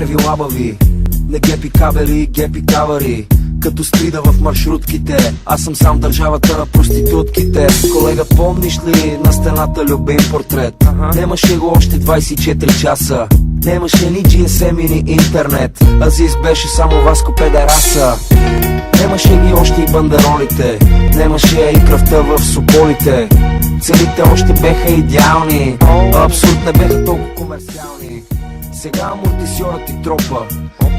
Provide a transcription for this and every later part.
нерви лабави, не гепи кабели, гепи кавари. Като стрида в маршрутките, аз съм сам държавата на проститутките. Колега, помниш ли на стената любим портрет? Немаше го още 24 часа, немаше ни GSM и ни интернет. Азис беше само Васко педераса. Немаше ги още и бандеролите, немаше и кръвта в соболите. Цените още беха идеални, абсурд не беха толкова комерциални. Сега амортисьорът ти тропа,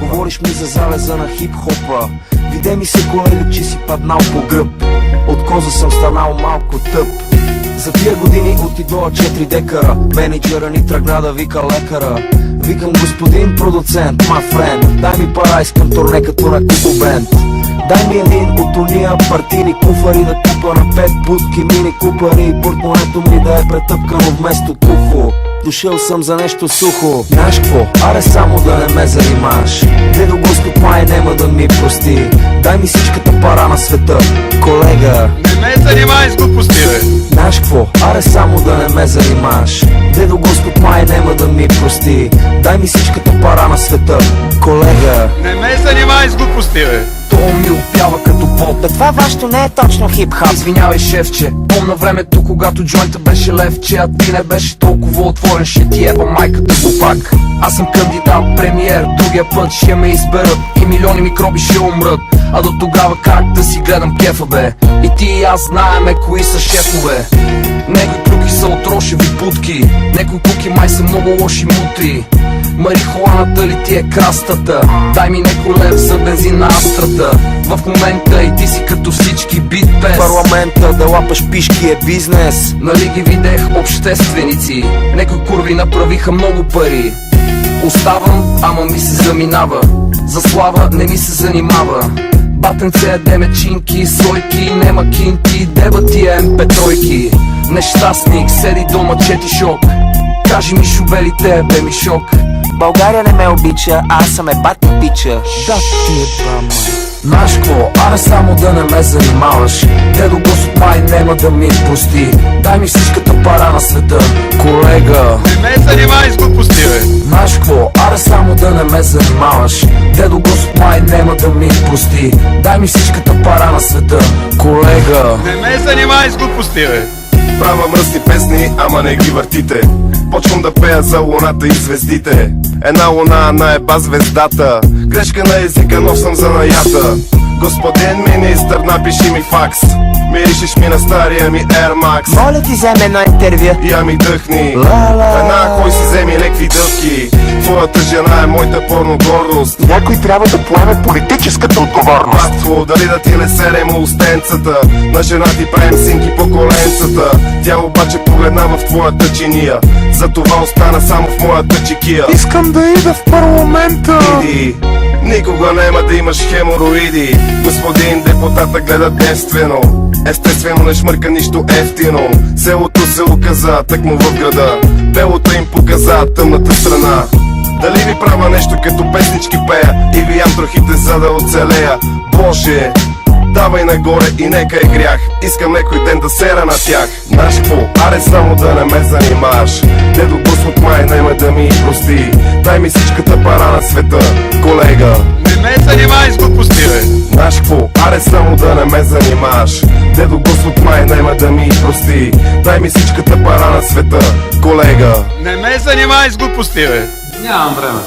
говориш ми за залеза на хип-хопа. Виде ми се, колега, че си паднал по гръб, от коза съм станал малко тъп. За тия години от идола 4 декара, менеджера ни тръгна да вика лекара. Викам: господин продуцент, my friend, дай ми пара, искам турне като на Куко Бенд. Дай ми един от уния партийни куфари да купа на 5 будки мини купари и портмонето ми да е претъпкано вместо тухо. Дошъл съм за нещо сухо. Знаеш какво? Аре само да не ме занимаш. Дедо Господ май нема да ми прости. Дай ми всичката пара на света, колега. Не ме занимай с глупости, бе. Знаеш какво? Аре само да не ме занимаш. Дедо Господ май нема да ми прости. Дай ми всичката пара на света, колега. Не ме занимай с глупости, бе. То ми опява като пот. Бе, това вашето не е точно хип-хоп. Извинявай, шефче, помна времето, когато джойнта беше левче, а ти не беше толкова отворен. Ще ти еба майката глупак. Аз съм кандидат премиер, другия път ще ме изберат и милиони микроби ще умрат. А до тогава как да си гледам кефа, бе? И ти и аз знаеме кои са шефове. Некои клюки са от рошеви будки, некои куки май са много лоши мутри. Марихуаната ли ти е крастата? Дай ми некой лев за бензин на астрата. В момента и ти си като всички бит без парламента, да лапаш пишки е бизнес. Нали ги видех общественици, некои курви направиха много пари. Оставам, ама ми се заминава, за слава не ми се занимава. Батенце яде мечинки, сойки, нема кинти, деба тия МП3. Нещастник, седи дома, чети шок. Кажи ми шубелите, бе ми шок. България не ме обича, аз съм бати пича. Да ти е бама. Знаеш какво? Аре само да не ме занимаваш. Дедо Господ май нема да ми прости. Дай ми всичката пара на света, колега. Не ме занимай с глупости, бе. Знаеш какво? Аре само да не ме занимаваш. Дедо Господ май нема да ми прости. Дай ми всичката пара на света, колега. Не ме занимай с глупости, бе. Правя мръсни песни, ама не ги въртите. Почвам да пея за луната и звездите. Една луна наеба звездата. Грешка на езика, но съм занаята. Господин министър, напиши ми факс. Миришеш ми на стария ми Air Max. Моля ти, вземе едно интервю. Я ми дъхни. Една кой си вземи лекви дъвки. Твоята жена е моята порно гордост. Някой трябва да поеме политическата отговорност. Братство, дали да ти не серем устенцата. На жена ти правим синки по коленцата. Тя обаче погледна в твоята чиния. Затова остана само в моята чекия. Искам да ида в парламента. Иди, никога няма да имаш хемороиди. Господин депутата гледа девствено. Естествено не шмърка нищо ефтино. Селото се оказа тъкмо в града. Белото им показа тъмната страна. Дали ви правя нещо като песнички пея или ям трохите за да оцелея? Боже, давай нагоре и нека е грях. Искам некой ден да сера на тях. Знаеш какво? Аре само да не ме занимаш. Дедо Господ май нема да ми прости. Дай ми всичката пара на света, колега. Не ме занимай с глупости, бе. Знаеш какво? Аре само да не ме занимаш. Дедо Господ май нема да ми прости. Дай ми всичката пара на света, колега. Не ме занимай с глупости, бе. Нямам време.